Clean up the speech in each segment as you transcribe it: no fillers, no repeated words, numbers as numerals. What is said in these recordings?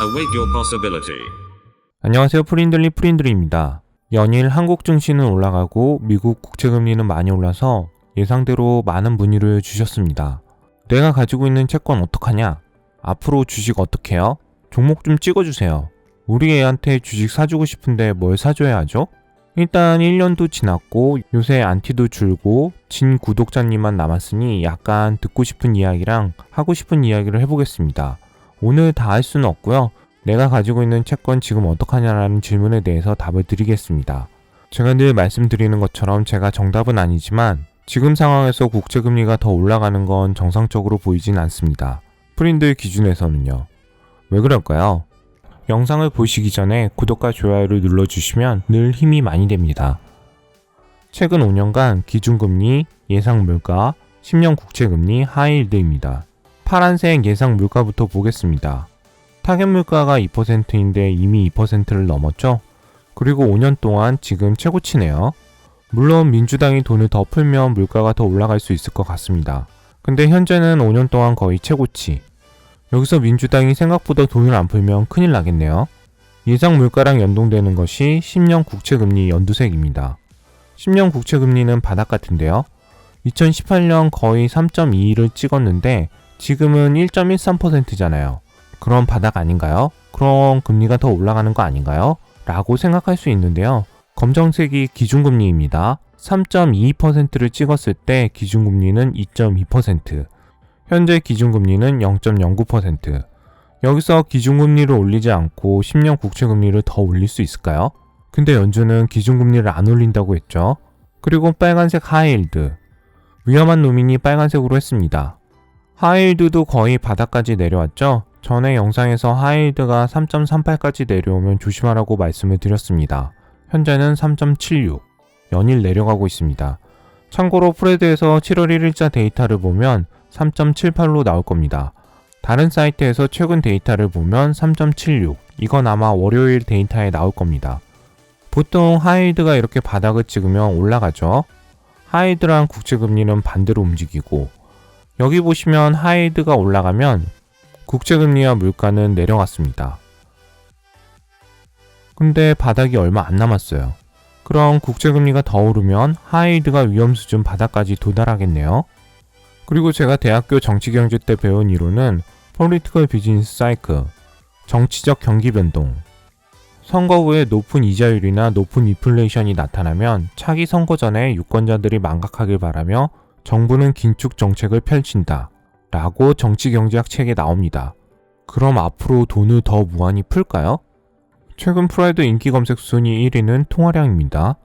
Awake your possibility. 안녕하세요. 프린들리입니다. 연일 한국 증시는 올라가고 미국 국채금리는 많이 올라서 예상대로 많은 문의를 주셨습니다. 내가 가지고 있는 채권 어떡하냐? 앞으로 주식 어떡해요? 종목 좀 찍어주세요. 우리 애한테 주식 사주고 싶은데 뭘 사줘야 하죠? 일단 1년도 지났고 요새 안티도 줄고 진 구독자님만 남았으니 약간 듣고 싶은 이야기랑 하고 싶은 이야기를 해보겠습니다. 오늘 다 할 수는 없고요. 내가 가지고 있는 채권 지금 어떡하냐라는 질문에 대해서 답을 드리겠습니다. 제가 늘 말씀드리는 것처럼 제가 정답은 아니지만 지금 상황에서 국채금리가 더 올라가는 건 정상적으로 보이진 않습니다. 프린들 기준에서는요. 왜 그럴까요? 영상을 보시기 전에 구독과 좋아요를 눌러주시면 늘 힘이 많이 됩니다. 최근 5년간 기준금리, 예상물가, 10년 국채금리, 하이힐드입니다. 파란색 예상물가부터 보겠습니다. 타겟물가가 2%인데 이미 2%를 넘었죠? 그리고 5년 동안 지금 최고치네요. 물론 민주당이 돈을 더 풀면 물가가 더 올라갈 수 있을 것 같습니다. 근데 현재는 5년 동안 거의 최고치. 여기서 민주당이 생각보다 돈을 안 풀면 큰일 나겠네요. 예상 물가랑 연동되는 것이 10년 국채금리 연두색입니다. 10년 국채금리는 바닥 같은데요. 2018년 거의 3.21을 찍었는데 지금은 1.13%잖아요. 그럼 바닥 아닌가요? 그럼 금리가 더 올라가는 거 아닌가요? 라고 생각할 수 있는데요. 검정색이 기준금리입니다. 3.22%를 찍었을 때 기준금리는 2.2%, 현재 기준금리는 0.09%. 여기서 기준금리를 올리지 않고 10년 국채금리를 더 올릴 수 있을까요? 근데 연준은 기준금리를 안 올린다고 했죠. 그리고 빨간색 하이힐드. 위험한 노민이 빨간색으로 했습니다. 하이힐드도 거의 바닥까지 내려왔죠. 전에 영상에서 하이힐드가 3.38까지 내려오면 조심하라고 말씀을 드렸습니다. 현재는 3.76, 연일 내려가고 있습니다. 참고로 프레드에서 7월 1일자 데이터를 보면 3.78로 나올 겁니다. 다른 사이트에서 최근 데이터를 보면 3.76, 이건 아마 월요일 데이터에 나올 겁니다. 보통 하이힐드가 이렇게 바닥을 찍으면 올라가죠. 하이힐드랑 국채금리는 반대로 움직이고, 여기 보시면 하이힐드가 올라가면 국채금리와 물가는 내려갔습니다. 근데 바닥이 얼마 안 남았어요. 그럼 국채금리가 더 오르면 하이힐드가 위험수준 바닥까지 도달하겠네요. 그리고 제가 대학교 정치경제 때 배운 이론은 Political Business Cycle, 정치적 경기변동. 선거 후에 높은 이자율이나 높은 인플레이션이 나타나면 차기 선거 전에 유권자들이 망각하길 바라며 정부는 긴축 정책을 펼친다 라고 정치경제학 책에 나옵니다. 그럼 앞으로 돈을 더 무한히 풀까요? 최근 프라이드 인기 검색 순위 1위는 통화량입니다.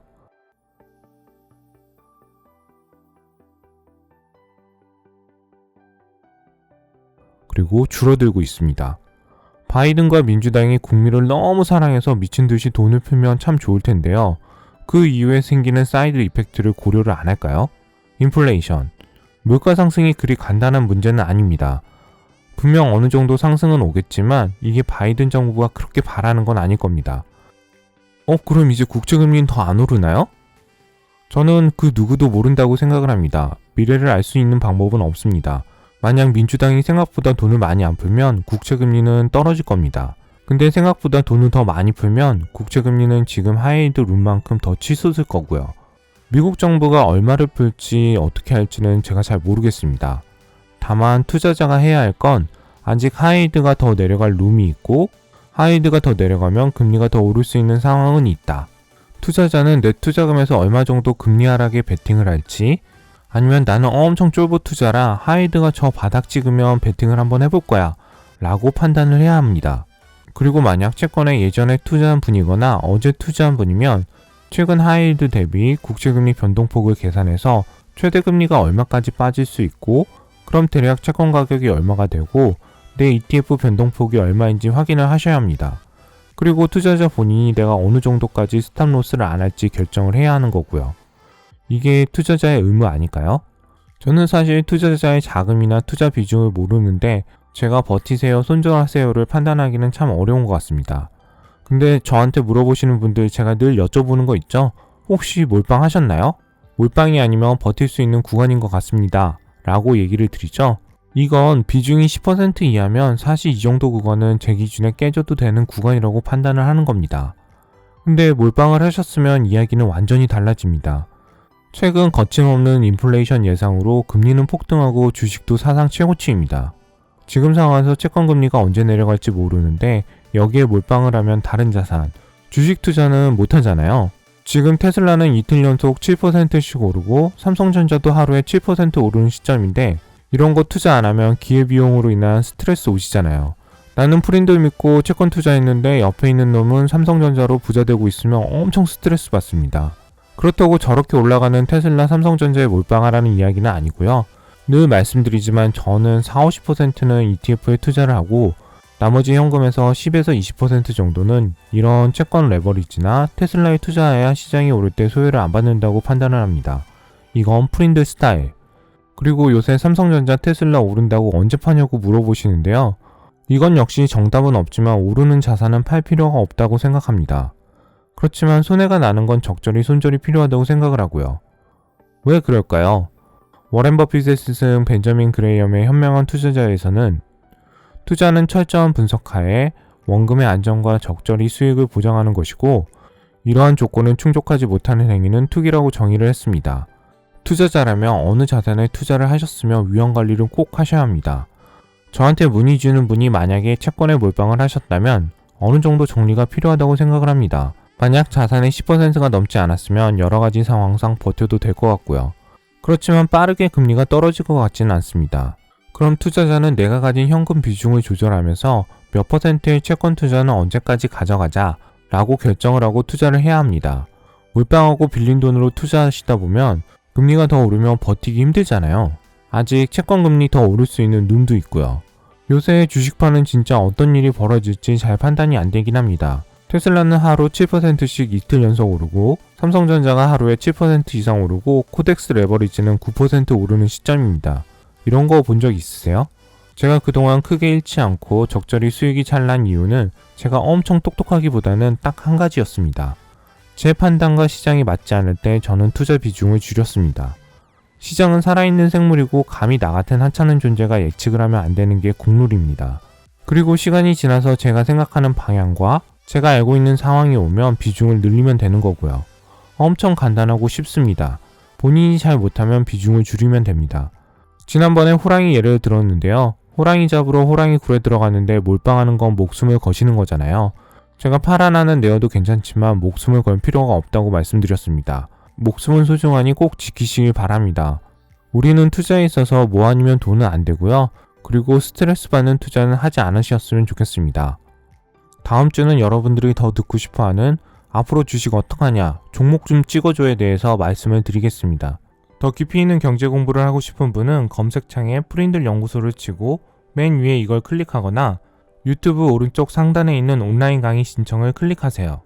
그리고 줄어들고 있습니다. 바이든과 민주당이 국민을 너무 사랑해서 미친듯이 돈을 풀면 참 좋을 텐데요. 그 이후에 생기는 사이드 이펙트를 고려를 안 할까요? 인플레이션. 물가 상승이 그리 간단한 문제는 아닙니다. 분명 어느 정도 상승은 오겠지만 이게 바이든 정부가 그렇게 바라는 건 아닐 겁니다. 그럼 이제 국채금리는 더 안 오르나요? 저는 그 누구도 모른다고 생각을 합니다. 미래를 알 수 있는 방법은 없습니다. 만약 민주당이 생각보다 돈을 많이 안 풀면 국채금리는 떨어질 겁니다. 근데 생각보다 돈을 더 많이 풀면 국채금리는 지금 하이힐드 룸만큼 더 치솟을 거고요. 미국 정부가 얼마를 풀지 어떻게 할지는 제가 잘 모르겠습니다. 다만 투자자가 해야 할 건 아직 하이힐드가 더 내려갈 룸이 있고 하이힐드가 더 내려가면 금리가 더 오를 수 있는 상황은 있다. 투자자는 내 투자금에서 얼마 정도 금리 하락에 베팅을 할지 아니면 나는 엄청 쫄보 투자라 하이힐드가 저 바닥 찍으면 베팅을 한번 해볼 거야 라고 판단을 해야 합니다. 그리고 만약 채권에 예전에 투자한 분이거나 어제 투자한 분이면 최근 하이힐드 대비 국채금리 변동폭을 계산해서 최대 금리가 얼마까지 빠질 수 있고 그럼 대략 채권 가격이 얼마가 되고 내 ETF 변동폭이 얼마인지 확인을 하셔야 합니다. 그리고 투자자 본인이 내가 어느 정도까지 스탑로스를 안 할지 결정을 해야 하는 거고요. 이게 투자자의 의무 아닐까요? 저는 사실 투자자의 자금이나 투자 비중을 모르는데 제가 버티세요, 손절하세요를 판단하기는 참 어려운 것 같습니다. 근데 저한테 물어보시는 분들 제가 늘 여쭤보는 거 있죠? 혹시 몰빵 하셨나요? 몰빵이 아니면 버틸 수 있는 구간인 것 같습니다 라고 얘기를 드리죠. 이건 비중이 10% 이하면 사실 이 정도 구간은 제 기준에 깨져도 되는 구간이라고 판단을 하는 겁니다. 근데 몰빵을 하셨으면 이야기는 완전히 달라집니다. 최근 거침없는 인플레이션 예상으로 금리는 폭등하고 주식도 사상 최고치입니다. 지금 상황에서 채권금리가 언제 내려갈지 모르는데 여기에 몰빵을 하면 다른 자산, 주식 투자는 못하잖아요. 지금 테슬라는 이틀 연속 7%씩 오르고 삼성전자도 하루에 7% 오르는 시점인데 이런 거 투자 안 하면 기회비용으로 인한 스트레스 오시잖아요. 나는 프린들 믿고 채권 투자했는데 옆에 있는 놈은 삼성전자로 부자 되고 있으면 엄청 스트레스 받습니다. 그렇다고 저렇게 올라가는 테슬라 삼성전자에 몰빵하라는 이야기는 아니고요. 늘 말씀드리지만 저는 40-50%는 ETF에 투자를 하고 나머지 현금에서 10에서 20% 정도는 이런 채권 레버리지나 테슬라에 투자해야 시장이 오를 때 소요를 안 받는다고 판단을 합니다. 이건 프린들 스타일. 그리고 요새 삼성전자 테슬라 오른다고 언제 파냐고 물어보시는데요. 이건 역시 정답은 없지만 오르는 자산은 팔 필요가 없다고 생각합니다. 그렇지만 손해가 나는 건 적절히 손절이 필요하다고 생각을 하고요. 왜 그럴까요? 워렌 버핏의 스승 벤저민 그레이엄의 현명한 투자자에서는 투자는 철저한 분석하에 원금의 안정과 적절히 수익을 보장하는 것이고 이러한 조건은 충족하지 못하는 행위는 투기라고 정의를 했습니다. 투자자라면 어느 자산에 투자를 하셨으면 위험관리를 꼭 하셔야 합니다. 저한테 문의 주는 분이 만약에 채권에 몰빵을 하셨다면 어느 정도 정리가 필요하다고 생각을 합니다. 만약 자산의 10%가 넘지 않았으면 여러가지 상황상 버텨도 될 것 같고요. 그렇지만 빠르게 금리가 떨어질 것 같지는 않습니다. 그럼 투자자는 내가 가진 현금 비중을 조절하면서 몇 %의 채권 투자는 언제까지 가져가자 라고 결정을 하고 투자를 해야 합니다. 몰빵하고 빌린 돈으로 투자하시다 보면 금리가 더 오르면 버티기 힘들잖아요. 아직 채권 금리 더 오를 수 있는 룸도 있고요. 요새 주식파는 진짜 어떤 일이 벌어질지 잘 판단이 안 되긴 합니다. 테슬라는 하루 7%씩 이틀 연속 오르고 삼성전자가 하루에 7% 이상 오르고 코덱스 레버리지는 9% 오르는 시점입니다. 이런 거 본 적 있으세요? 제가 그동안 크게 잃지 않고 적절히 수익이 잘 난 이유는 제가 엄청 똑똑하기보다는 딱 한 가지였습니다. 제 판단과 시장이 맞지 않을 때 저는 투자 비중을 줄였습니다. 시장은 살아있는 생물이고 감히 나 같은 하찮은 존재가 예측을 하면 안 되는 게 국룰입니다. 그리고 시간이 지나서 제가 생각하는 방향과 제가 알고 있는 상황이 오면 비중을 늘리면 되는 거고요. 엄청 간단하고 쉽습니다. 본인이 잘 못하면 비중을 줄이면 됩니다. 지난번에 호랑이 예를 들었는데요. 호랑이 잡으러 호랑이 굴에 들어갔는데 몰빵하는 건 목숨을 거시는 거잖아요. 제가 팔 하나는 내어도 괜찮지만 목숨을 걸 필요가 없다고 말씀드렸습니다. 목숨은 소중하니 꼭 지키시길 바랍니다. 우리는 투자에 있어서 뭐 아니면 돈은 안 되고요. 그리고 스트레스 받는 투자는 하지 않으셨으면 좋겠습니다. 다음 주는 여러분들이 더 듣고 싶어하는 앞으로 주식 어떡하냐, 종목 좀 찍어줘에 대해서 말씀을 드리겠습니다. 더 깊이 있는 경제 공부를 하고 싶은 분은 검색창에 프린들 연구소를 치고 맨 위에 이걸 클릭하거나 유튜브 오른쪽 상단에 있는 온라인 강의 신청을 클릭하세요.